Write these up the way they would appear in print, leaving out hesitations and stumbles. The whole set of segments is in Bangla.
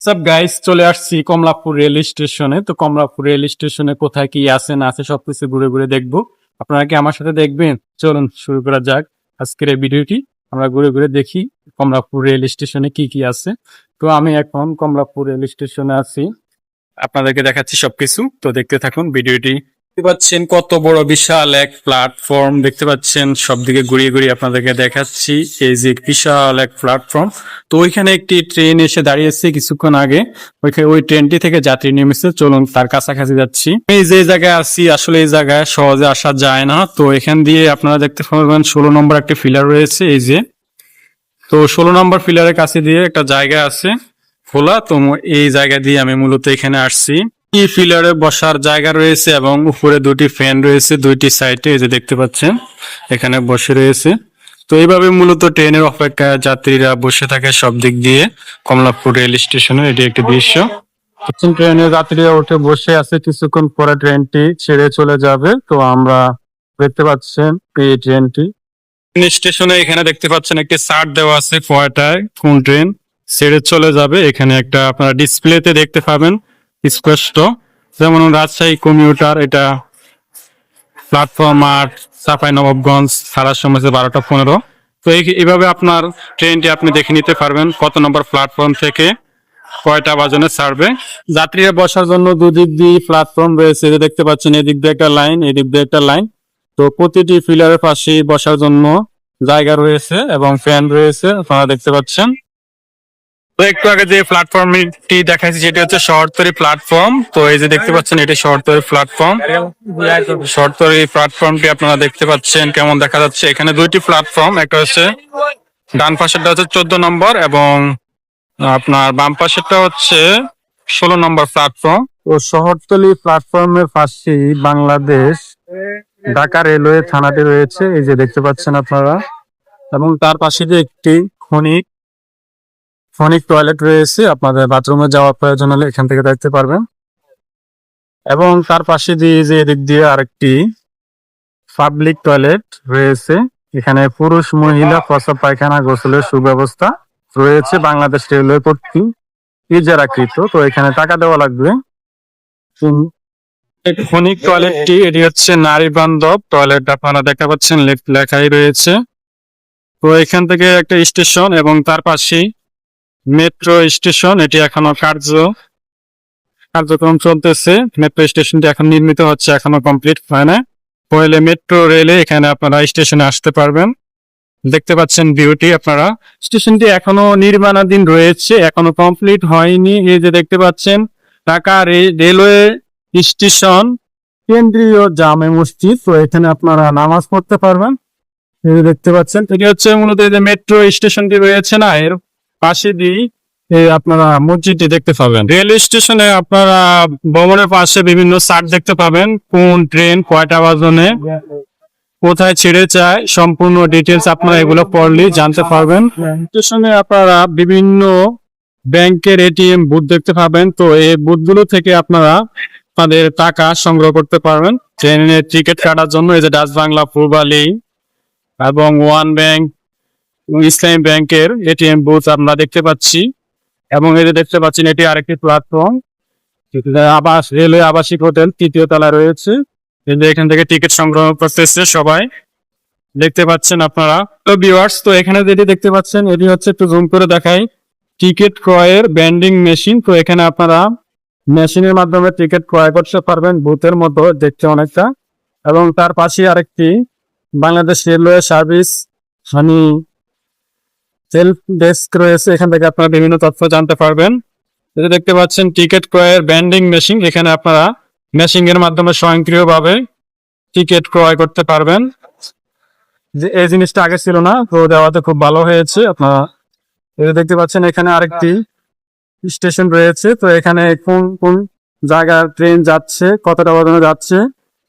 সব গাইস চলে আসছি কমলাপুর রেল স্টেশনে। তো কমলাপুর রেল স্টেশনে কোথায় কি আছে না আছে সবকিছু ঘুরে ঘুরে দেখবো। আপনারা কি আমার সাথে দেখবেন? চলুন শুরু করা যাক আজকের এই ভিডিওটি। আমরা ঘুরে ঘুরে দেখি কমলাপুর রেল স্টেশনে কি কি আছে। তো আমি এখন কমলাপুর রেল স্টেশনে আছি, আপনাদেরকে দেখাচ্ছি সবকিছু। তো দেখতে থাকুন ভিডিওটি। দেখতে পাচ্ছেন কত বড় বিশাল এক প্ল্যাটফর্ম, দেখতে পাচ্ছেন সবদিকে ঘুরিয়ে ঘুরিয়ে আপনাদেরকে দেখাচ্ছি। এই যে বিশাল এক প্ল্যাটফর্ম, তো ওইখানে একটি ট্রেন এসে দাঁড়িয়েছে কিছুক্ষণ আগে। ওই ট্রেনটি থেকে যাত্রী নেমেছে, চলুন তার কাছাকাছি যাচ্ছি। এই যে জায়গায় আছি, আসলে এই জায়গায় সহজে আসা যায় না। তো এখান দিয়ে আপনারা দেখতে পাবেন 16 নম্বর একটা ফিলার রয়েছে এই যে। তো 16 নম্বর ফিলারের কাছে দিয়ে একটা জায়গা আছে খোলা, তো এই জায়গা দিয়ে আমি মূলত এখানে আসছি। এই ফিলারে বসার জায়গা রয়েছে এবং উপরে দুটি ফ্যান রয়েছে দুইটি সাইডে, এই যে দেখতে পাচ্ছেন এখানে বসে রয়েছে। তো এইভাবে মূলত ট্রেনের অপেক্ষায় যাত্রীরা বসে থাকে সব দিক দিয়ে কমলাপুর রেল স্টেশনে। এটি একটি দৃশ্য। ট্রেনের যাত্রীরা উঠে বসে আছে, কিছুক্ষণ পরে ট্রেনটি ছেড়ে চলে যাবে। তো আমরা দেখতে পাচ্ছেন এই ট্রেনটি স্টেশনে। এখানে দেখতে পাচ্ছেন একটি চার্ট দেওয়া আছে কয়টায় কোন ট্রেন ছেড়ে চলে যাবে। এখানে একটা আপনারা ডিসপ্লেতে দেখতে পাবেন স্পষ্ট। যেমন রাজশাহী কমিউটার, এটা প্ল্যাটফর্ম 8, চাঁপাইনবাবগঞ্জ ছাড়ার সময় 12টা 15। তো এইভাবে আপনার ট্রেনটি আপনি দেখে নিতে পারবেন কত নম্বর প্ল্যাটফর্ম থেকে কয়টা বাজনে ছাড়বে। যাত্রীরা বসার জন্য দুদিক দিয়ে প্ল্যাটফর্ম রয়েছে, যে দেখতে পাচ্ছেন এদিক দিয়ে একটা লাইন, এদিক দিয়ে একটা লাইন। তো প্রতিটি ফিলারের পাশে বসার জন্য জায়গা রয়েছে এবং ফ্যান রয়েছে, আপনারা দেখতে পাচ্ছেন। তো একটু আগে যে প্ল্যাটফর্মটি দেখাচ্ছি সেটি হচ্ছে শহরতলি প্ল্যাটফর্ম। তো এই যে দেখতে পাচ্ছেন এটি শহরতলি প্ল্যাটফর্ম। শহরতলি প্ল্যাটফর্মটি আপনারা দেখতে পাচ্ছেন কেমন দেখা যাচ্ছে। এখানে দুইটি প্ল্যাটফর্ম, একটা হচ্ছে ডান পাশেরটা হচ্ছে 14 নম্বর এবং আপনার বাম পাশেরটা হচ্ছে 16 নম্বর প্ল্যাটফর্ম। তো শহরতলি প্ল্যাটফর্মের পাশেই বাংলাদেশ ঢাকা রেলওয়ে থানাটি রয়েছে, এই যে দেখতে পাচ্ছেন আপনারা। এবং তার পাশে যে একটি খনিক টয়লেট রয়েছে, আপনাদের বাথরুমে যাওয়ার প্রয়োজন হলে এখান থেকে দেখতে পারবেন। এবং তার পাশে দিয়ে যে এদিক দিয়ে আরেকটি পাবলিক টয়লেট রয়েছে। এখানে পুরুষ মহিলা প্রস্রাব পায়খানা গোসলের সুব্যবস্থা রয়েছে, বাংলাদেশ রেলওয়ে কর্তৃক ইজারাকৃত। তো এখানে টাকা দেওয়া লাগবে। খনিক টয়লেটটি এটি হচ্ছে নারী বান্ধব টয়লেট, আপনারা দেখতে পাচ্ছেন লেখাই রয়েছে। তো এখান থেকে একটা স্টেশন এবং তার পাশেই মেট্রো স্টেশন, এটি এখনো কার্যক্রম চলতেছে। মেট্রো স্টেশনটি এখন নির্মিত হচ্ছে, এখনো কমপ্লিট হয় না। পরে মেট্রো রেলে এখানে আপনারা স্টেশনে আসতে পারবেন। দেখতে পাচ্ছেন ভিউটি আপনারা। স্টেশনটি এখনো নির্মাণাধীন রয়েছে, এখনো কমপ্লিট হয়নি। এই যে দেখতে পাচ্ছেন ঢাকা রেলওয়ে স্টেশন কেন্দ্রীয় জামে মসজিদ। তো এখানে আপনারা নামাজ পড়তে পারবেন। এই যে দেখতে পাচ্ছেন এটি হচ্ছে মূলত এই যে মেট্রো স্টেশনটি রয়েছে না, এর পাশে দিয়ে আপনারা মসজিদটি দেখতে পাবেন। রেল স্টেশনে আপনারা ভবনের পাশে বিভিন্ন চার্ট দেখতে পাবেন, কোন ট্রেন কয়টা বাজনে কোথায় ছেড়ে যায়, সম্পূর্ণ ডিটেলস আপনারা এগুলো পড়লেই জানতে পারবেন। স্টেশনে আপনারা বিভিন্ন ব্যাংকের এটিএম বুথ দেখতে পাবেন। তো এই বুথগুলো থেকে আপনারা আপনাদের টাকা সংগ্রহ করতে পারবেন ট্রেনের টিকিট কাটার জন্য। এই যে ডাচ বাংলা, পূর্বালী এবং ওয়ান ব্যাংক, ইসলামী ব্যাংকের এটিএম বুথ আমরা দেখতে পাচ্ছি। এবং এই যে দেখতে পাচ্ছেন এটি আরেকটি প্ল্যাটফর্ম, রেলওয়ে আবাসিক হোটেল 3য় তলায় রয়েছে। এখান থেকে টিকিট সংগ্রহ করতেছে সবাই, দেখতে পাচ্ছেন আপনারা। তো ভিউয়ার্স, তো এখানে যেটি দেখতে পাচ্ছেন এটি হচ্ছে, একটু জুম করে দেখাই, টিকিট ক্রয়ের ভেন্ডিং মেশিন। তো এখানে আপনারা মেশিনের মাধ্যমে টিকিট ক্রয় করতে পারবেন, বুথের মতো দেখতে অনেকটা। এবং তার পাশে আরেকটি Bangladesh railway service self desk রয়েছে, এখান থেকে আপনারা বিভিন্ন তথ্য জানতে পারবেন। যেটা দেখতে পাচ্ছেন টিকিট ক্রয়ের ভেন্ডিং মেশিন, এখানে আপনারা মেশিন এর মাধ্যমে স্বয়ংক্রিয়ভাবে টিকিট ক্রয় করতে পারবেন। যে এই জিনিসটা আগে ছিল না, তো দেওয়াতে খুব ভালো হয়েছে। আপনারা এটা দেখতে পাচ্ছেন এখানে আরেকটি স্টেশন রয়েছে। তো এখানে কোন কোন জায়গার ট্রেন যাচ্ছে, কতটা বাজনে যাচ্ছে,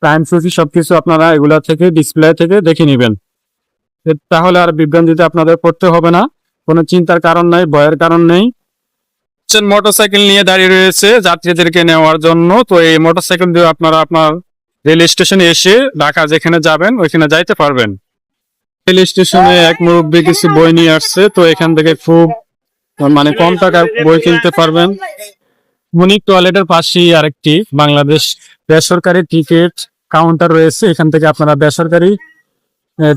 টাইম সূচি সবকিছু আপনারা এগুলা থেকে ডিসপ্লে থেকে দেখে নেবেন। তাহলে আর বিভ্রান্তিতে আপনাদের পড়তে হবে না, কোনো চিন্তার কারণ নাই, ভয়ের কারণ নেই। মোটরসাইকেল নিয়ে দাঁড়িয়ে রয়েছে যাত্রীদেরকে নেওয়ার জন্য। তো এই মোটরসাইকেল দিয়ে আপনারা আপনার রেল স্টেশনে এসে ঢাকা যেখানে যাবেন ওইখানে যাইতে পারবেন। রেল স্টেশনে এক মুরব্বী কিছু বই নিয়ে আসছে, তো এখান থেকে খুব মানে কম টাকার বই কিনতে পারবেন। মনিক টয়লেটের পাশেই আরেকটি বাংলাদেশ বেসরকারি টিকিট কাউন্টার রয়েছে। এখান থেকে আপনারা বেসরকারি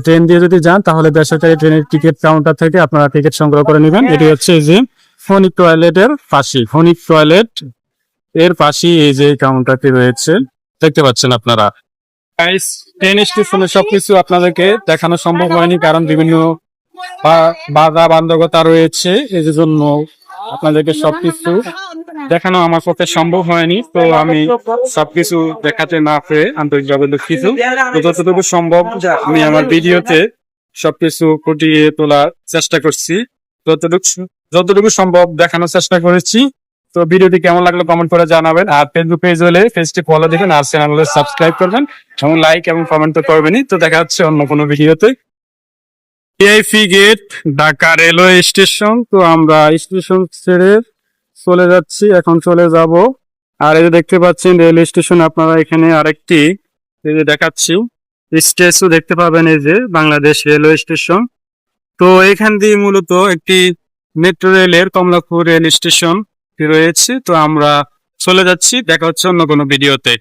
ট্রেন দিয়ে যদি যান তাহলে বেসরকারি ট্রেনের টিকিট কাউন্টার থেকে আপনারা টিকিট সংগ্রহ করে নেবেন। এটি হচ্ছে যে ফনিক টয়লেটের পাশে, ফনিক টয়লেট এর পাশেই এই যে কাউন্টারটি রয়েছে দেখতে পাচ্ছেন আপনারা। গাইস, ট্রেন স্টেশনে সবকিছু আপনাদেরকে দেখানো সম্ভব হয়নি, কারণ বিভিন্ন বাধা বান্ধকতা রয়েছে, এই জন্য আপনাদেরকে সবকিছু দেখানো আমার পক্ষে সম্ভব হয়নি। তো আমি সবকিছু দেখাতে না পেরে আন্তরিকভাবে দুঃখিত। তো যতটুকু সম্ভব আমি আমার ভিডিওতে সবকিছু ফুটিয়ে তোলার চেষ্টা করছি, যতটুকু সম্ভব দেখানোর চেষ্টা করেছি। তো ভিডিওটি কেমন লাগলো কমেন্ট করে জানাবেন। আর ফেসবুক পেজ হলে পেজটি ফলো দিবেন, আর চ্যানেল সাবস্ক্রাইব করবেন এবং লাইক এবং কমেন্ট তো করবেনই। তো দেখা হচ্ছে অন্য কোনো ভিডিওতে। VIP gate Dhaka railway station. তো আমরা স্টেশন ছেড়ে চলে যাচ্ছি, এখন চলে যাব। আর এই যে দেখতে পাচ্ছেন রেল স্টেশন, আপনারা এখানে আরেকটি এই যে দেখাচ্ছি স্টেশন দেখতে পাবেন, এই যে বাংলাদেশ রেলওয়ে স্টেশন। তো এখান দিয়ে মূলত একটি মেট্রো রেলের কমলাপুর রেল স্টেশন রয়েছে। তো আমরা চলে যাচ্ছি, দেখা হচ্ছে অন্য কোনো ভিডিওতে।